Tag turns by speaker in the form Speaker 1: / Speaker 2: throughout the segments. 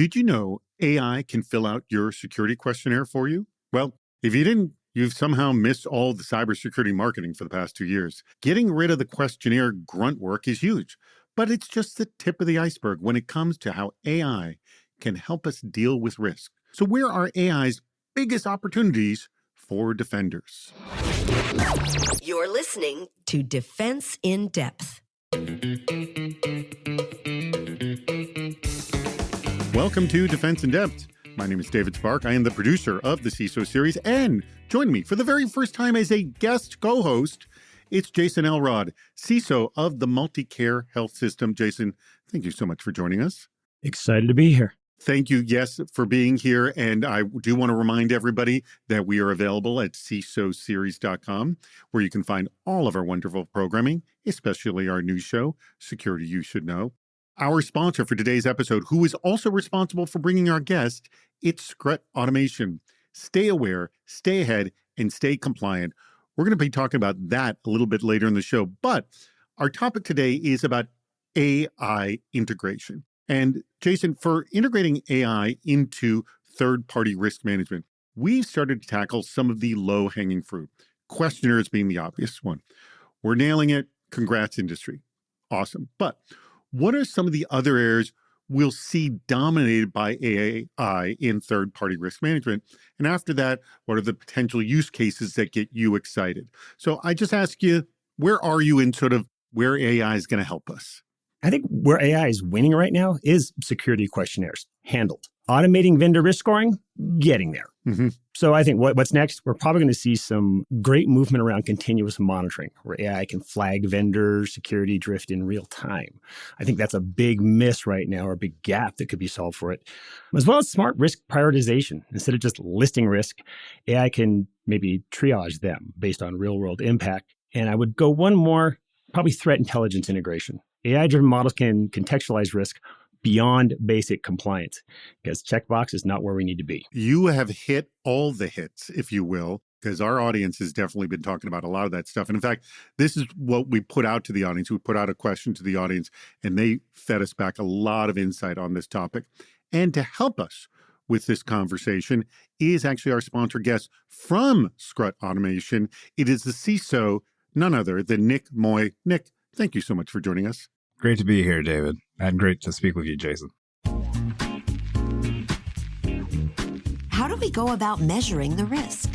Speaker 1: Did you know AI can fill out your security questionnaire for you? Well, if you didn't, you've somehow missed all the cybersecurity marketing for the past 2 years. Getting rid of the questionnaire grunt work is huge, but it's just the tip of the iceberg when it comes to how AI can help us deal with risk. So where are AI's biggest opportunities for defenders?
Speaker 2: You're listening to Defense in Depth.
Speaker 1: Welcome to Defense in Depth. My name is David Spark. I am the producer of the CISO series, and join me for the very first time as a guest co-host, it's Jason Elrod, CISO of the Multicare Health System. Jason, thank you so much for joining us.
Speaker 3: Excited to be here.
Speaker 1: Thank you, yes, for being here. And I do want to remind everybody that we are available at CISOseries.com, where you can find all of our wonderful programming, especially our new show, Security You Should Know. Our sponsor for today's episode, who is also responsible for bringing our guest, it's Scrut Automation. Stay aware, stay ahead, and stay compliant. We're going to be talking about that a little bit later in the show. But our topic today is about AI integration. And Jason, for integrating AI into third-party risk management, we've started to tackle some of the low-hanging fruit, questionnaires being the obvious one. We're nailing it. Congrats, industry. Awesome. But what are some of the other areas we'll see dominated by AI in third-party risk management? And after that, what are the potential use cases that get you excited? So I just ask you, where are you in sort of where AI is going to help us?
Speaker 3: I think where AI is winning right now is security questionnaires, handled. Automating vendor risk scoring, getting there.
Speaker 1: Mm-hmm.
Speaker 3: So I think what's next, we're probably going to see some great movement around continuous monitoring, where AI can flag vendor security drift in real time. I think that's a big miss right now, or a big gap that could be solved for it. As well as smart risk prioritization. Instead of just listing risk, AI can maybe triage them based on real-world impact. And I would go one more, probably threat intelligence integration. AI-driven models can contextualize risk beyond basic compliance, because checkbox is not where we need to be.
Speaker 1: You have hit all the hits, if you will, because our audience has definitely been talking about a lot of that stuff. And in fact, this is what we put out to the audience. We put out a question to the audience, and they fed us back a lot of insight on this topic. And to help us with this conversation is actually our sponsor guest from Scrut Automation. It is the CISO, none other than Nick Moy. Nick, thank you so much for joining us.
Speaker 4: Great to be here, David, and great to speak with you, Jason.
Speaker 2: How do we go about measuring the risk?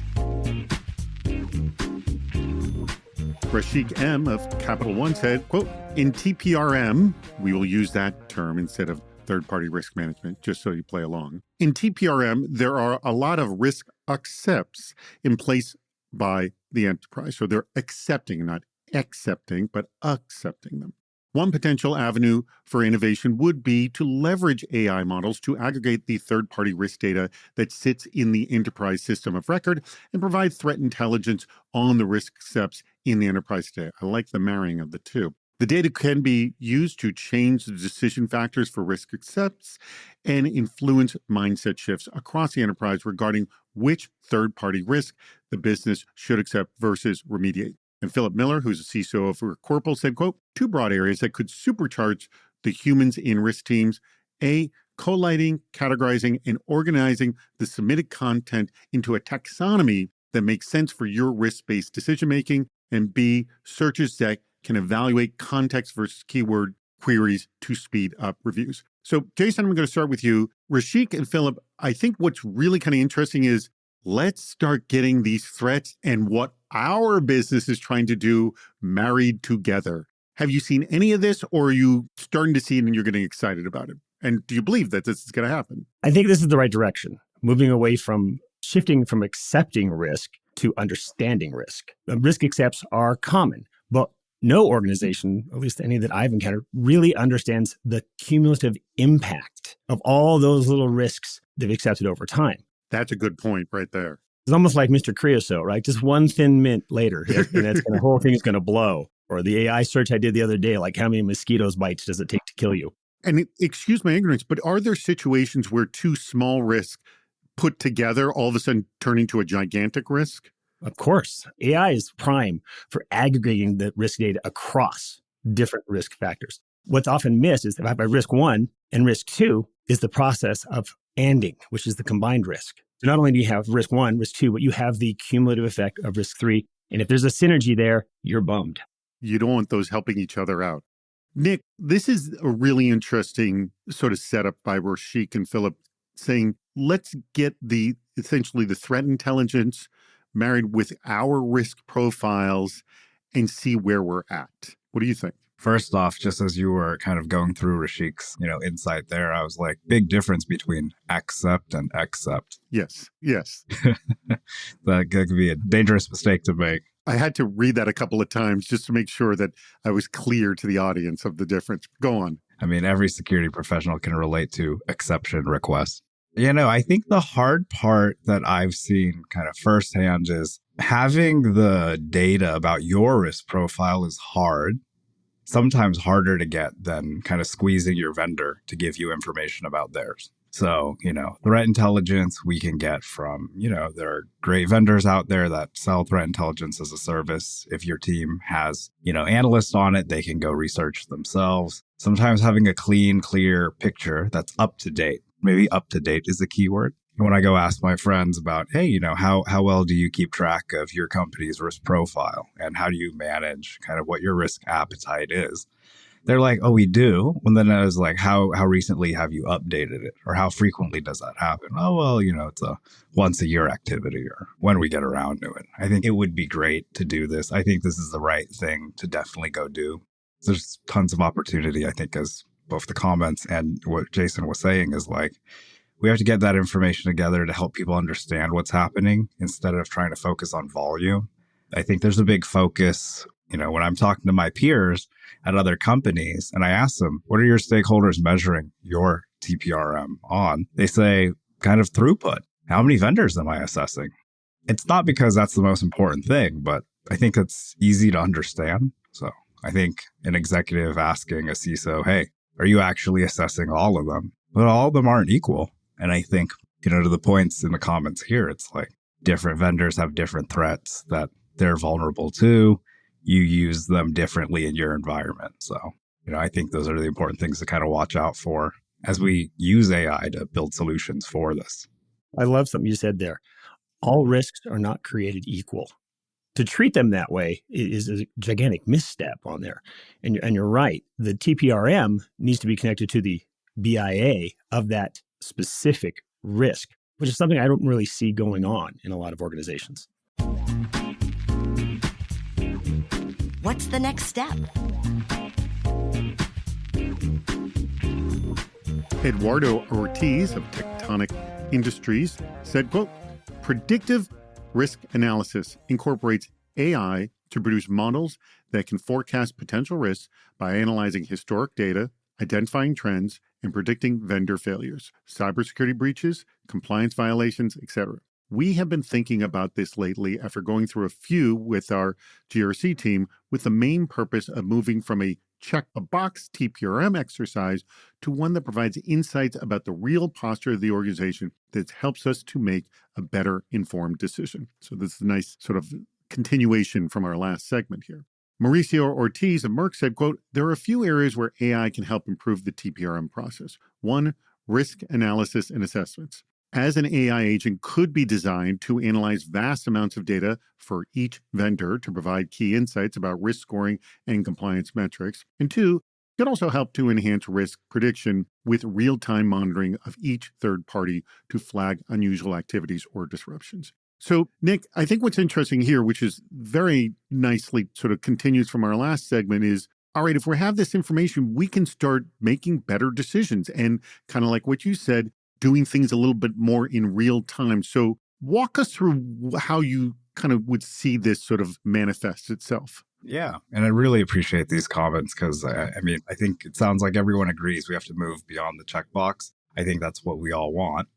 Speaker 1: Rashik M. of Capital One said, quote, in TPRM, we will use that term instead of third-party risk management, just so you play along. In TPRM, there are a lot of risk accepts in place by the enterprise. So they're accepting, not accepting, but accepting them. One potential avenue for innovation would be to leverage AI models to aggregate the third-party risk data that sits in the enterprise system of record and provide threat intelligence on the risk accepts in the enterprise data. I like the marrying of the two. The data can be used to change the decision factors for risk accepts and influence mindset shifts across the enterprise regarding which third-party risk the business should accept versus remediate. And Philip Miller, who's a CISO over Corpal, said, quote, two broad areas that could supercharge the humans in risk teams: A, collating, categorizing, and organizing the submitted content into a taxonomy that makes sense for your risk-based decision-making, and B, searches that can evaluate context versus keyword queries to speed up reviews. So, Jason, I'm going to start with you. Rashik and Philip, I think what's really kind of interesting is let's start getting these threats and what our business is trying to do married together. Have you seen any of this, or are you starting to see it and you're getting excited about it? And do you believe that this is going to happen?
Speaker 3: I think this is the right direction, moving away from shifting from accepting risk to understanding risk. Risk accepts are common, but no organization, at least any that I've encountered, really understands the cumulative impact of all those little risks they've accepted over time.
Speaker 1: That's a good point right there.
Speaker 3: It's almost like Mr. Creosote, right? Just one thin mint later, and the whole thing is going to blow. Or the AI search I did the other day, like how many mosquitoes bites does it take to kill you?
Speaker 1: And excuse my ignorance, but are there situations where two small risks put together all of a sudden turn into a gigantic risk?
Speaker 3: Of course. AI is prime for aggregating the risk data across different risk factors. What's often missed is that by risk one and risk two is the process of ANDing, which is the combined risk. So not only do you have risk one, risk two, but you have the cumulative effect of risk three. And if there's a synergy there, you're bummed.
Speaker 1: You don't want those helping each other out. Nick, this is a really interesting sort of setup by Rashik and Philip saying, let's get essentially the threat intelligence married with our risk profiles and see where we're at. What do you think?
Speaker 4: First off, just as you were kind of going through Rashik's, insight there, I was like, big difference between accept and accept.
Speaker 1: Yes.
Speaker 4: That could be a dangerous mistake to make.
Speaker 1: I had to read that a couple of times just to make sure that I was clear to the audience of the difference. Go on.
Speaker 4: I mean, every security professional can relate to exception requests. I think the hard part that I've seen kind of firsthand is having the data about your risk profile is hard. Sometimes harder to get than kind of squeezing your vendor to give you information about theirs. So, threat intelligence we can get from, there are great vendors out there that sell threat intelligence as a service. If your team has, analysts on it, they can go research themselves. Sometimes having a clean, clear picture that's up to date. Maybe up to date is the key word. When I go ask my friends about, hey, how well do you keep track of your company's risk profile and how do you manage kind of what your risk appetite is? They're like, oh, we do. And then I was like, how recently have you updated it? Or how frequently does that happen? Oh, well, it's a once a year activity or when we get around to it. I think it would be great to do this. I think this is the right thing to definitely go do. There's tons of opportunity, I think, as both the comments and what Jason was saying is like, we have to get that information together to help people understand what's happening instead of trying to focus on volume. I think there's a big focus, when I'm talking to my peers at other companies and I ask them, what are your stakeholders measuring your TPRM on? They say kind of throughput. How many vendors am I assessing? It's not because that's the most important thing, but I think it's easy to understand. So I think an executive asking a CISO, hey, are you actually assessing all of them? But all of them aren't equal. And I think, to the points in the comments here, it's like different vendors have different threats that they're vulnerable to. You use them differently in your environment. So, I think those are the important things to kind of watch out for as we use AI to build solutions for this.
Speaker 3: I love something you said there. All risks are not created equal. To treat them that way is a gigantic misstep on there. And you're right. The TPRM needs to be connected to the BIA of that specific risk, which is something I don't really see going on in a lot of organizations.
Speaker 2: What's the next step?
Speaker 1: Eduardo Ortiz of Tectonic Industries said, quote, predictive risk analysis incorporates AI to produce models that can forecast potential risks by analyzing historic data, identifying trends, and predicting vendor failures, cybersecurity breaches, compliance violations, etc. We have been thinking about this lately after going through a few with our GRC team with the main purpose of moving from a check-a-box TPRM exercise to one that provides insights about the real posture of the organization that helps us to make a better informed decision. So this is a nice sort of continuation from our last segment here. Mauricio Ortiz of Merck said, quote, there are a few areas where AI can help improve the TPRM process. One, risk analysis and assessments. As an AI agent could be designed to analyze vast amounts of data for each vendor to provide key insights about risk scoring and compliance metrics. And two, it could also help to enhance risk prediction with real-time monitoring of each third party to flag unusual activities or disruptions. So, Nick, I think what's interesting here, which is very nicely sort of continues from our last segment, is, all right, if we have this information, we can start making better decisions and kind of like what you said, doing things a little bit more in real time. So walk us through how you kind of would see this sort of manifest itself.
Speaker 4: Yeah. And I really appreciate these comments because, I think it sounds like everyone agrees we have to move beyond the checkbox. I think that's what we all want.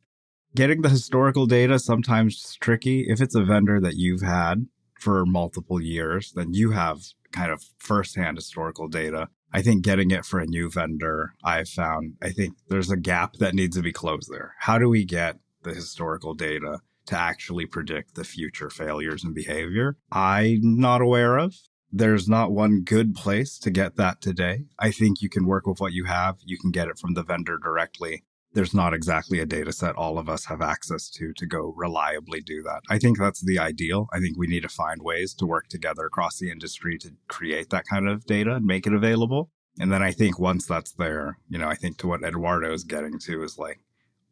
Speaker 4: Getting the historical data sometimes is tricky. If it's a vendor that you've had for multiple years, then you have kind of firsthand historical data. I think getting it for a new vendor, I think there's a gap that needs to be closed there. How do we get the historical data to actually predict the future failures and behavior? I'm not aware of. There's not one good place to get that today. I think you can work with what you have. You can get it from the vendor directly. There's not exactly a data set all of us have access to go reliably do that. I think that's the ideal. I think we need to find ways to work together across the industry to create that kind of data and make it available. And then I think once that's there, I think to what Eduardo is getting to is like,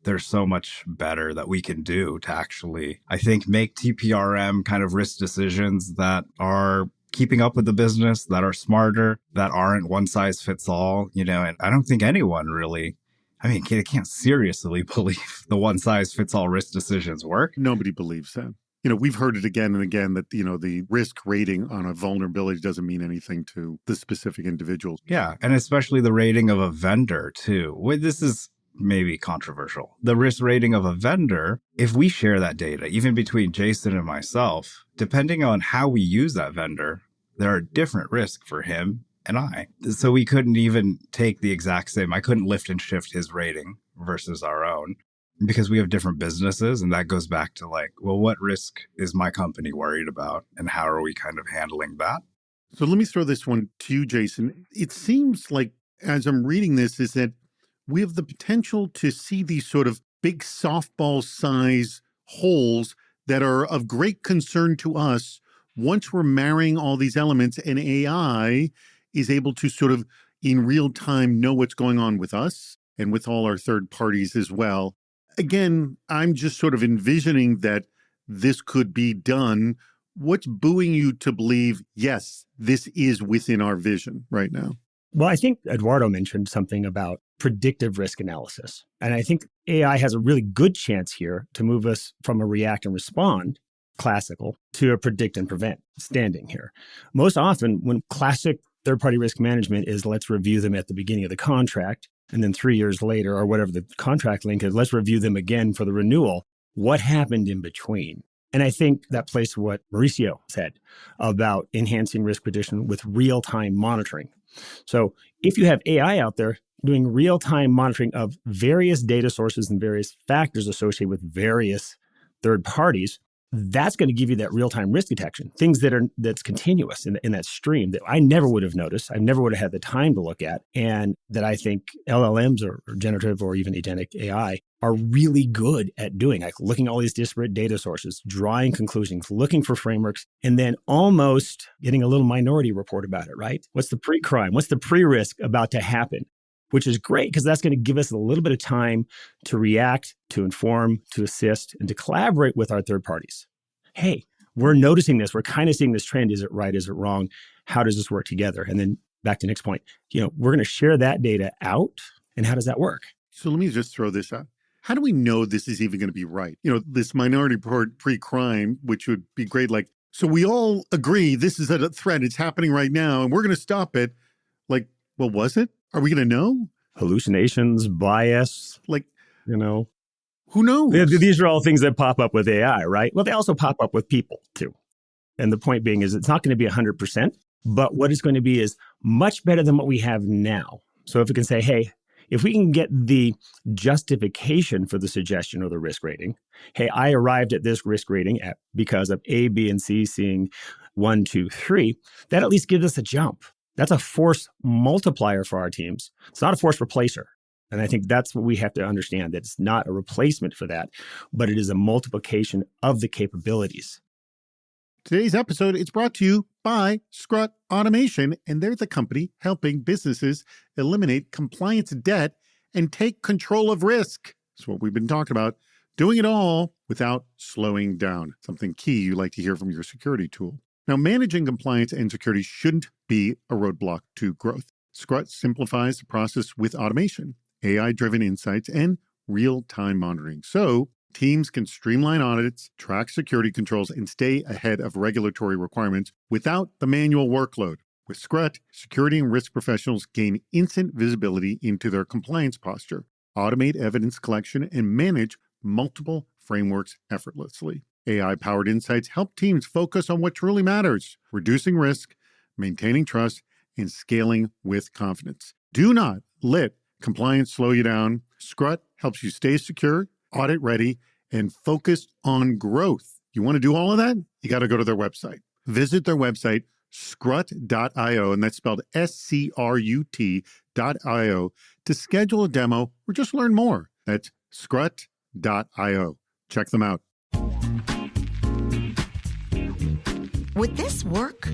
Speaker 4: there's so much better that we can do to actually, I think, make TPRM kind of risk decisions that are keeping up with the business, that are smarter, that aren't one size fits all, and I don't think anyone really, I can't seriously believe the one size fits all risk decisions work.
Speaker 1: Nobody believes that. We've heard it again and again that, the risk rating on a vulnerability doesn't mean anything to the specific individuals.
Speaker 4: Yeah. And especially the rating of a vendor too. This is maybe controversial. The risk rating of a vendor, if we share that data, even between Jason and myself, depending on how we use that vendor, there are different risks for him and I. So we couldn't even take the exact same, I couldn't lift and shift his rating versus our own because we have different businesses. And that goes back to like, well, what risk is my company worried about? And how are we kind of handling that?
Speaker 1: So let me throw this one to you, Jason. It seems like, as I'm reading this, is that we have the potential to see these sort of big softball size holes that are of great concern to us once we're marrying all these elements and AI is able to sort of in real time know what's going on with us and with all our third parties as well. Again, I'm just sort of envisioning that this could be done. What's buoying you to believe, yes, this is within our vision right now?
Speaker 3: Well, I think Eduardo mentioned something about predictive risk analysis. And I think AI has a really good chance here to move us from a react and respond, classical, to a predict and prevent standing here. Most often, when classic third-party risk management is let's review them at the beginning of the contract, and then 3 years later, or whatever the contract length is, let's review them again for the renewal. What happened in between? And I think that plays to what Mauricio said about enhancing risk prediction with real-time monitoring. So if you have AI out there doing real-time monitoring of various data sources and various factors associated with various third parties, that's going to give you that real-time risk detection, things that's continuous in that stream that I never would have noticed, I never would have had the time to look at, and that I think LLMs or generative or even agentic AI are really good at doing, like looking at all these disparate data sources, drawing conclusions, looking for frameworks, and then almost getting a little minority report about it, right? What's the pre-crime? What's the pre-risk about to happen? Which is great because that's going to give us a little bit of time to react, to inform, to assist, and to collaborate with our third parties. Hey, we're noticing this. We're kind of seeing this trend. Is it right? Is it wrong? How does this work together? And then back to Nick's point, we're going to share that data out. And how does that work?
Speaker 1: So let me just throw this out. How do we know this is even going to be right? This minority report pre-crime, which would be great. Like, so we all agree this is a threat. It's happening right now and we're going to stop it. Like, well, was it? Are we going to know?
Speaker 3: Hallucinations, bias, who knows? These are all things that pop up with AI, right? Well, they also pop up with people too. And the point being is it's not going to be 100%, but what it's going to be is much better than what we have now. So if we can say, hey, if we can get the justification for the suggestion or the risk rating, hey, I arrived at this risk rating because of A, B, and C seeing 1, 2, 3, that at least gives us a jump. That's a force multiplier for our teams. It's not a force replacer. And I think that's what we have to understand, that it's not a replacement for that, but it is a multiplication of the capabilities.
Speaker 1: Today's episode is brought to you by Scrut Automation, and they're the company helping businesses eliminate compliance debt and take control of risk. That's what we've been talking about, doing it all without slowing down, something key you like to hear from your security tool. Now, managing compliance and security shouldn't be a roadblock to growth. Scrut simplifies the process with automation, AI-driven insights, and real-time monitoring. So teams can streamline audits, track security controls, and stay ahead of regulatory requirements without the manual workload. With Scrut, security and risk professionals gain instant visibility into their compliance posture, automate evidence collection, and manage multiple frameworks effortlessly. AI-powered insights help teams focus on what truly matters, reducing risk, maintaining trust, and scaling with confidence. Do not let compliance slow you down. Scrut helps you stay secure, audit ready, and focused on growth. You want to do all of that? You got to go to their website. Visit their website, scrut.io, and that's spelled SCRUT.io, to schedule a demo or just learn more. That's scrut.io. Check them out.
Speaker 2: Would this work?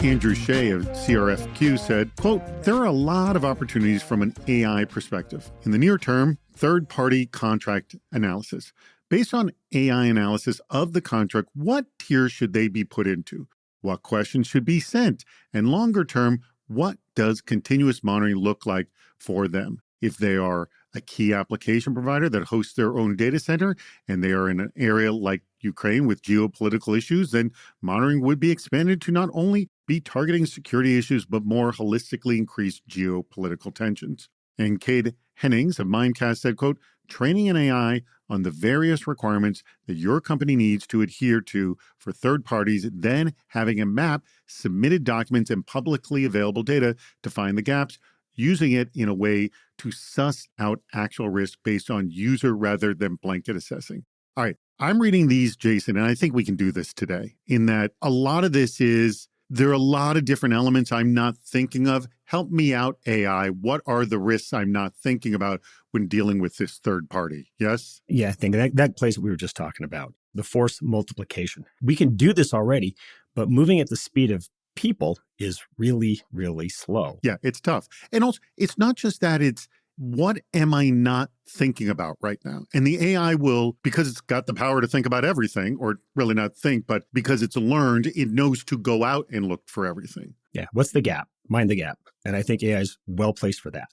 Speaker 1: Andrew Shea of CRFQ said, quote, there are a lot of opportunities from an AI perspective. In the near term, third-party contract analysis. Based on AI analysis of the contract, what tier should they be put into? What questions should be sent? And longer term, what does continuous monitoring look like for them? If they are a key application provider that hosts their own data center and they are in an area like Ukraine with geopolitical issues, then monitoring would be expanded to not only be targeting security issues, but more holistically increase geopolitical tensions. And Cade Hennings of Mimecast said, quote, training an AI on the various requirements that your company needs to adhere to for third parties, then having a map, submitted documents, and publicly available data to find the gaps, using it in a way to suss out actual risk based on user rather than blanket assessing. All right, I'm reading these, Jason, and I think we can do this today, in that a lot of this is, there are a lot of different elements I'm not thinking of. Help me out, AI. What are the risks I'm not thinking about when dealing with this third party? Yes?
Speaker 3: Yeah, I think that plays what we were just talking about, the force multiplication. We can do this already, but moving at the speed of people is really, really slow.
Speaker 1: Yeah, it's tough. And also, it's not just that, it's what am I not thinking about right now? And the AI will, because it's got the power to think about everything, or really not think, but because it's learned, it knows to go out and look for everything.
Speaker 3: Yeah, what's the gap? Mind the gap. And I think AI is well placed for that.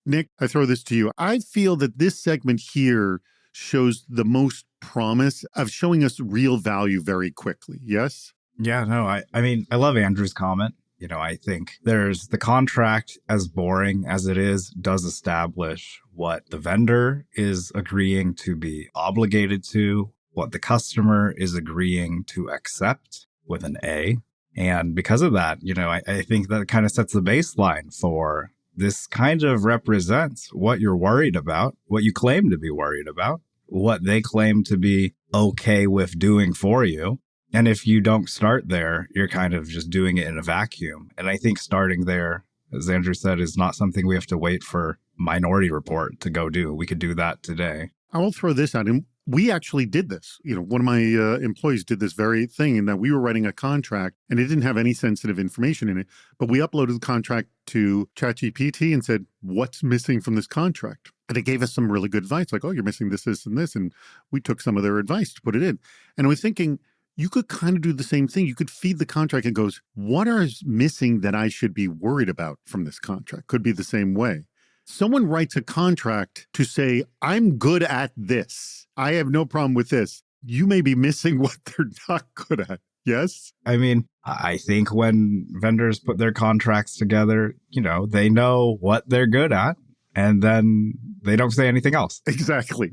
Speaker 1: Nick, I throw this to you. I feel that this segment here shows the most promise of showing us real value very quickly. Yes?
Speaker 4: Yeah, no, I mean, I love Andrew's comment. You know, I think there's the contract, as boring as it is, does establish what the vendor is agreeing to be obligated to, what the customer is agreeing to accept with an A. And because of that, you know, I think that kind of sets the baseline for this kind of represents what you're worried about, what you claim to be worried about, what they claim to be okay with doing for you. And if you don't start there, you're kind of just doing it in a vacuum. And I think starting there, as Andrew said, is not something we have to wait for Minority Report to go do. We could do that today.
Speaker 1: I will throw this out. And we actually did this. You know, one of my employees did this very thing, in that we were writing a contract and it didn't have any sensitive information in it. But we uploaded the contract to ChatGPT and said, what's missing from this contract? And it gave us some really good advice, like, oh, you're missing this, this, and this. And we took some of their advice to put it in. And I was thinking, you could kind of do the same thing. You could feed the contract and goes, what is missing that I should be worried about from this contract? Could be the same way. Someone writes a contract to say, I'm good at this. I have no problem with this. You may be missing what they're not good at. Yes?
Speaker 4: I mean, I think when vendors put their contracts together, you know, they know what they're good at, and then they don't say anything else.
Speaker 1: Exactly.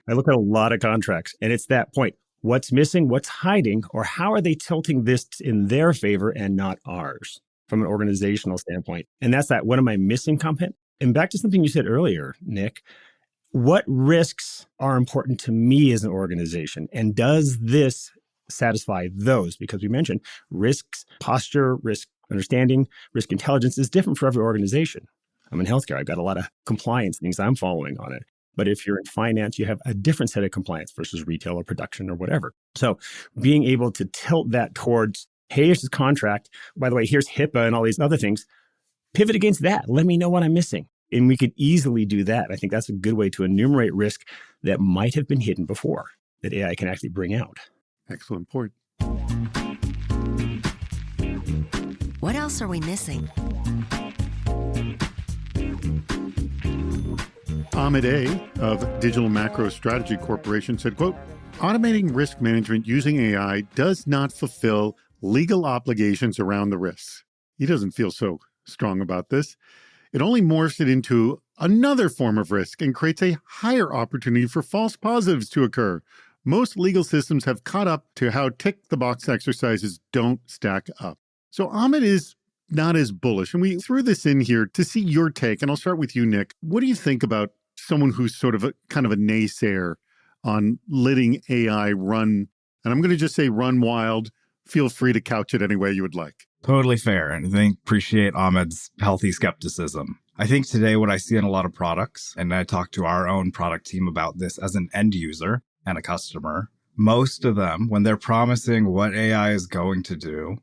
Speaker 3: I look at a lot of contracts, and it's that point. What's missing, what's hiding, or how are they tilting this in their favor and not ours from an organizational standpoint? And that's that, what am I missing component? And back to something you said earlier, Nick, what risks are important to me as an organization? And does this satisfy those? Because we mentioned risks, posture, risk understanding, risk intelligence is different for every organization. I'm in healthcare. I've got a lot of compliance things I'm following on it. But if you're in finance, you have a different set of compliance versus retail or production or whatever. So being able to tilt that towards, hey, here's this contract. By the way, here's HIPAA and all these other things. Pivot against that. Let me know what I'm missing. And we could easily do that. I think that's a good way to enumerate risk that might have been hidden before, that AI can actually bring out.
Speaker 1: Excellent point.
Speaker 2: What else are we missing?
Speaker 1: Ahmed A. of Digital Macro Strategy Corporation said, quote, automating risk management using AI does not fulfill legal obligations around the risks. He doesn't feel so strong about this. It only morphs it into another form of risk and creates a higher opportunity for false positives to occur. Most legal systems have caught up to how tick-the-box exercises don't stack up. So Ahmed is not as bullish. And we threw this in here to see your take. And I'll start with you, Nick. What do you think about someone who's sort of kind of a naysayer on letting AI run, and I'm going to just say run wild. Feel free to couch it any way you would like.
Speaker 4: Totally fair. And I think appreciate Ahmed's healthy skepticism. I think today what I see in a lot of products, and I talked to our own product team about this as an end user and a customer, most of them, when they're promising what AI is going to do,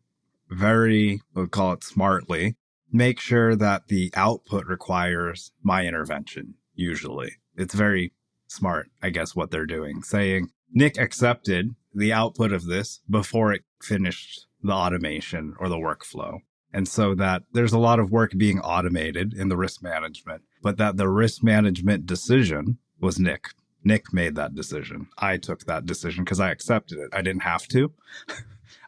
Speaker 4: very, we'll call it smartly, make sure that the output requires my intervention, usually. It's very smart, I guess, what they're doing, saying, Nick accepted the output of this before it finished the automation or the workflow. And so that there's a lot of work being automated in the risk management, but that the risk management decision was Nick. Nick made that decision. I took that decision because I accepted it. I didn't have to.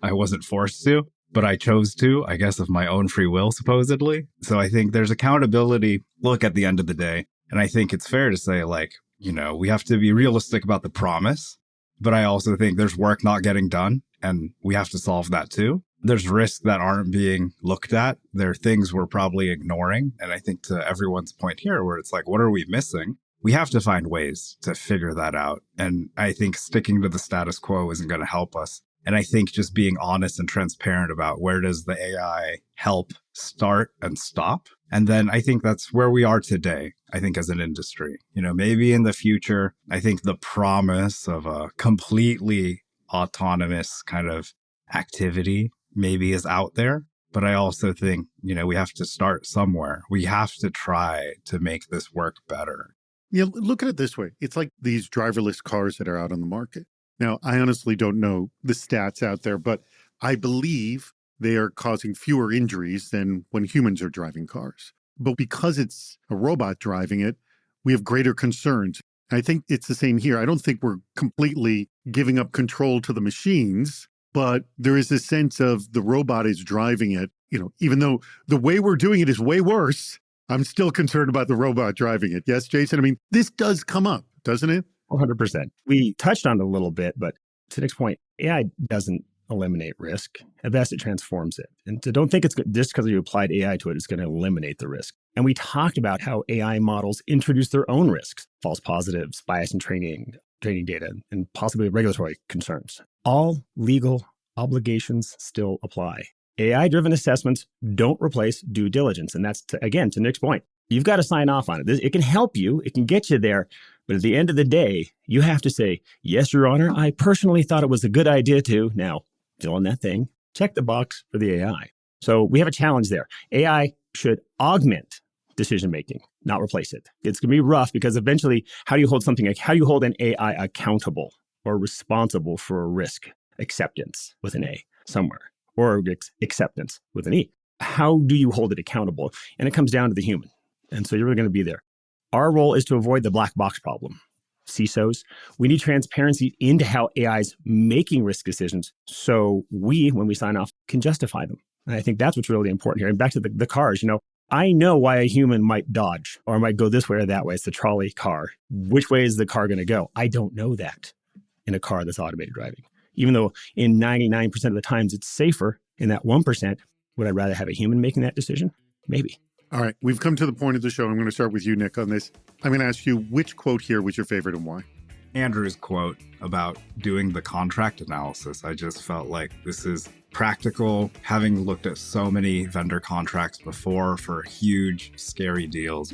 Speaker 4: I wasn't forced to, but I chose to, I guess, of my own free will, supposedly. So I think there's accountability, look, at the end of the day. And I think it's fair to say, like, we have to be realistic about the promise, but I also think there's work not getting done, and we have to solve that too. There's risks that aren't being looked at. There are things we're probably ignoring. And I think to everyone's point here, where it's like, what are we missing? We have to find ways to figure that out. And I think sticking to the status quo isn't going to help us. And I think just being honest and transparent about where does the AI help start and stop. And then I think that's where we are today, I think, as an industry. Maybe in the future, I think the promise of a completely autonomous kind of activity maybe is out there. But I also think, we have to start somewhere. We have to try to make this work better.
Speaker 1: Yeah, look at it this way. It's like these driverless cars that are out on the market. Now, I honestly don't know the stats out there, but I believe they are causing fewer injuries than when humans are driving cars. But because it's a robot driving it, we have greater concerns. I think it's the same here. I don't think we're completely giving up control to the machines, but there is a sense of the robot is driving it. Even though the way we're doing it is way worse, I'm still concerned about the robot driving it. Yes, Jason? I mean, this does come up, doesn't it?
Speaker 3: 100%. We touched on it a little bit, but to Nick's point, AI doesn't eliminate risk. At best, it transforms it. And so don't think it's just because you applied AI to it, it's going to eliminate the risk. And we talked about how AI models introduce their own risks, false positives, bias in training data, and possibly regulatory concerns. All legal obligations still apply. AI-driven assessments don't replace due diligence. And that's, to Nick's point. You've got to sign off on it. It can help you. It can get you there. But at the end of the day, you have to say, yes, Your Honor, I personally thought it was a good idea to. Now, fill in that thing. Check the box for the AI. So we have a challenge there. AI should augment decision-making, not replace it. It's going to be rough because eventually, how do you hold an AI accountable or responsible for a risk acceptance with an A somewhere, or acceptance with an E? How do you hold it accountable? And it comes down to the human. And so you're really going to be there. Our role is to avoid the black box problem. CISOs, we need transparency into how AI is making risk decisions so we, when we sign off, can justify them. And I think that's what's really important here. And back to the cars, I know why a human might dodge or might go this way or that way. It's the trolley car. Which way is the car going to go? I don't know that in a car that's automated driving. Even though in 99% of the times it's safer, in that 1%, would I rather have a human making that decision? Maybe.
Speaker 1: All right, we've come to the point of the show. I'm going to start with you, Nick, on this. I'm going to ask you which quote here was your favorite and why?
Speaker 4: Andrew's quote about doing the contract analysis. I just felt like this is practical, having looked at so many vendor contracts before for huge, scary deals,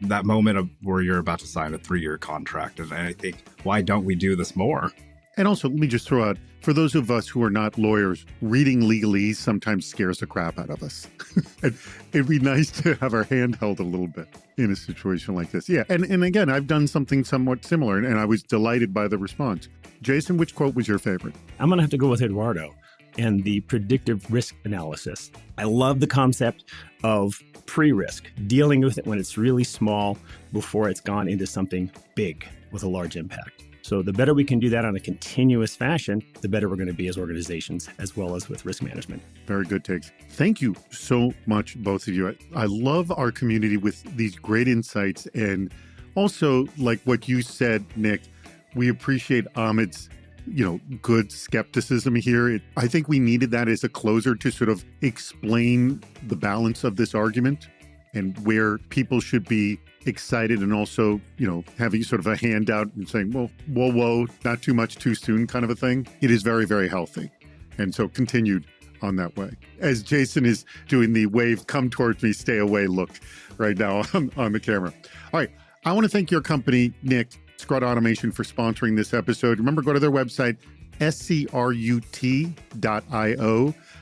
Speaker 4: that moment of where you're about to sign a 3-year contract. And I think, why don't we do this more?
Speaker 1: And also, let me just throw out, for those of us who are not lawyers, reading legalese sometimes scares the crap out of us. It'd be nice to have our hand held a little bit in a situation like this. Yeah, and again, I've done something somewhat similar, and I was delighted by the response. Jason, which quote was your favorite?
Speaker 3: I'm going to have to go with Eduardo and the predictive risk analysis. I love the concept of pre-risk, dealing with it when it's really small before it's gone into something big with a large impact. So the better we can do that on a continuous fashion, the better we're going to be as organizations, as well as with risk management.
Speaker 1: Very good takes. Thank you so much, both of you. I love our community with these great insights. And also, like what you said, Nick, we appreciate Ahmed's, good skepticism here. I think we needed that as a closer to sort of explain the balance of this argument. and where people should be excited and also, having sort of a handout and saying, well, whoa, not too much too soon kind of a thing. It is very, very healthy. And so continued on that way. As Jason is doing the wave, come towards me, stay away look right now on the camera. All right. I want to thank your company, Nick, Scrut Automation, for sponsoring this episode. Remember, go to their website, scrut.io.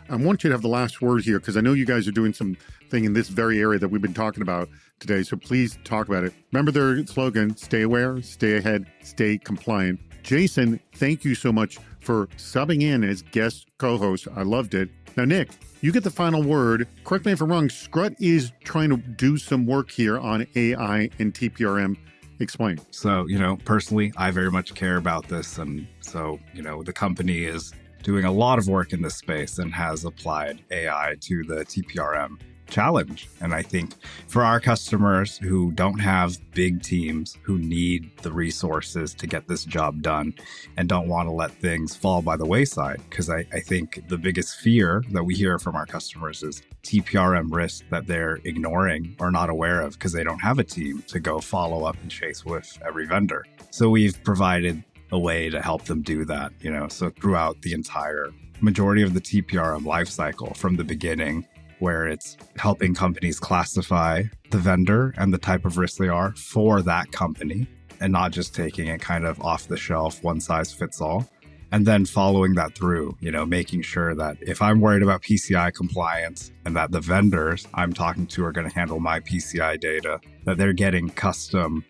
Speaker 1: I want you to have the last word here because I know you guys are doing something in this very area that we've been talking about today. So please talk about it. Remember their slogan, stay aware, stay ahead, stay compliant. Jason, thank you so much for subbing in as guest co-host. I loved it. Now, Nick, you get the final word. Correct me if I'm wrong. Scrut is trying to do some work here on AI and TPRM. Explain.
Speaker 4: So, personally, I very much care about this. And so, the company is doing a lot of work in this space and has applied AI to the TPRM challenge. And I think for our customers who don't have big teams, who need the resources to get this job done and don't want to let things fall by the wayside, because I think the biggest fear that we hear from our customers is TPRM risk that they're ignoring or not aware of because they don't have a team to go follow up and chase with every vendor. So we've provided a way to help them do that, so throughout the entire majority of the TPRM lifecycle from the beginning, where it's helping companies classify the vendor and the type of risk they are for that company and not just taking it kind of off the shelf, one size fits all. And then following that through, making sure that if I'm worried about PCI compliance and that the vendors I'm talking to are going to handle my PCI data, that they're getting custom,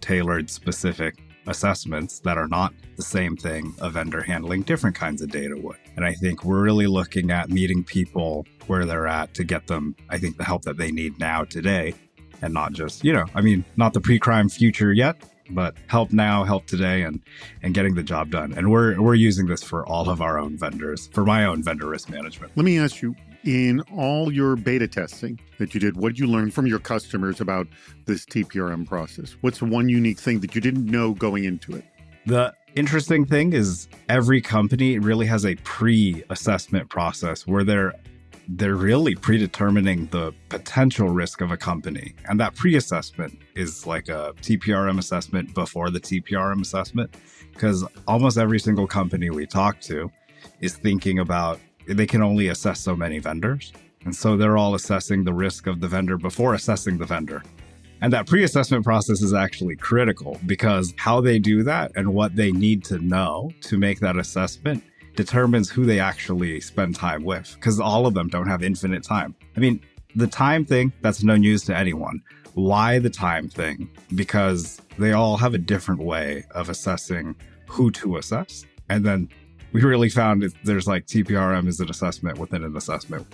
Speaker 4: tailored specific assessments that are not the same thing a vendor handling different kinds of data would. And I think we're really looking at meeting people where they're at to get them, I think, the help that they need now today, and not just, not the pre-crime future yet, but help now, help today, and getting the job done. And we're using this for all of our own vendors, for my own vendor risk management.
Speaker 1: Let me ask you, in all your beta testing that you did, what did you learn from your customers about this TPRM process? What's one unique thing that you didn't know going into it?
Speaker 4: The interesting thing is every company really has a pre-assessment process where they're really predetermining the potential risk of a company. And that pre-assessment is like a TPRM assessment before the TPRM assessment, because almost every single company we talk to is thinking about they can only assess so many vendors. And so they're all assessing the risk of the vendor before assessing the vendor. And that pre-assessment process is actually critical because how they do that and what they need to know to make that assessment determines who they actually spend time with, because all of them don't have infinite time. I mean, the time thing, that's no news to anyone. Why the time thing? Because they all have a different way of assessing who to assess. And then we really found there's like TPRM is an assessment within an assessment.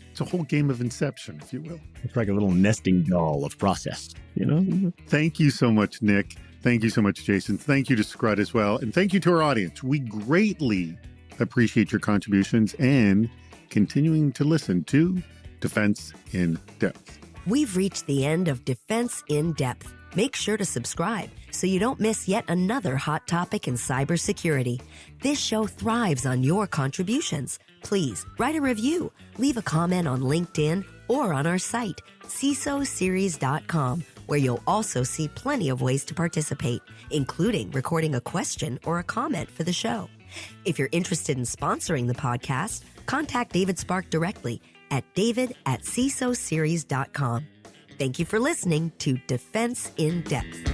Speaker 1: It's a whole game of inception, if you will.
Speaker 3: It's like a little nesting doll of process,
Speaker 1: Thank you so much, Nick. Thank you so much, Jason. Thank you to Scrut as well. And thank you to our audience. We greatly appreciate your contributions and continuing to listen to Defense in Depth.
Speaker 2: We've reached the end of Defense in Depth. Make sure to subscribe so you don't miss yet another hot topic in cybersecurity. This show thrives on your contributions. Please write a review, leave a comment on LinkedIn or on our site, CISOseries.com, where you'll also see plenty of ways to participate, including recording a question or a comment for the show. If you're interested in sponsoring the podcast, contact David Spark directly at david@CISOseries.com. Thank you for listening to Defense in Depth.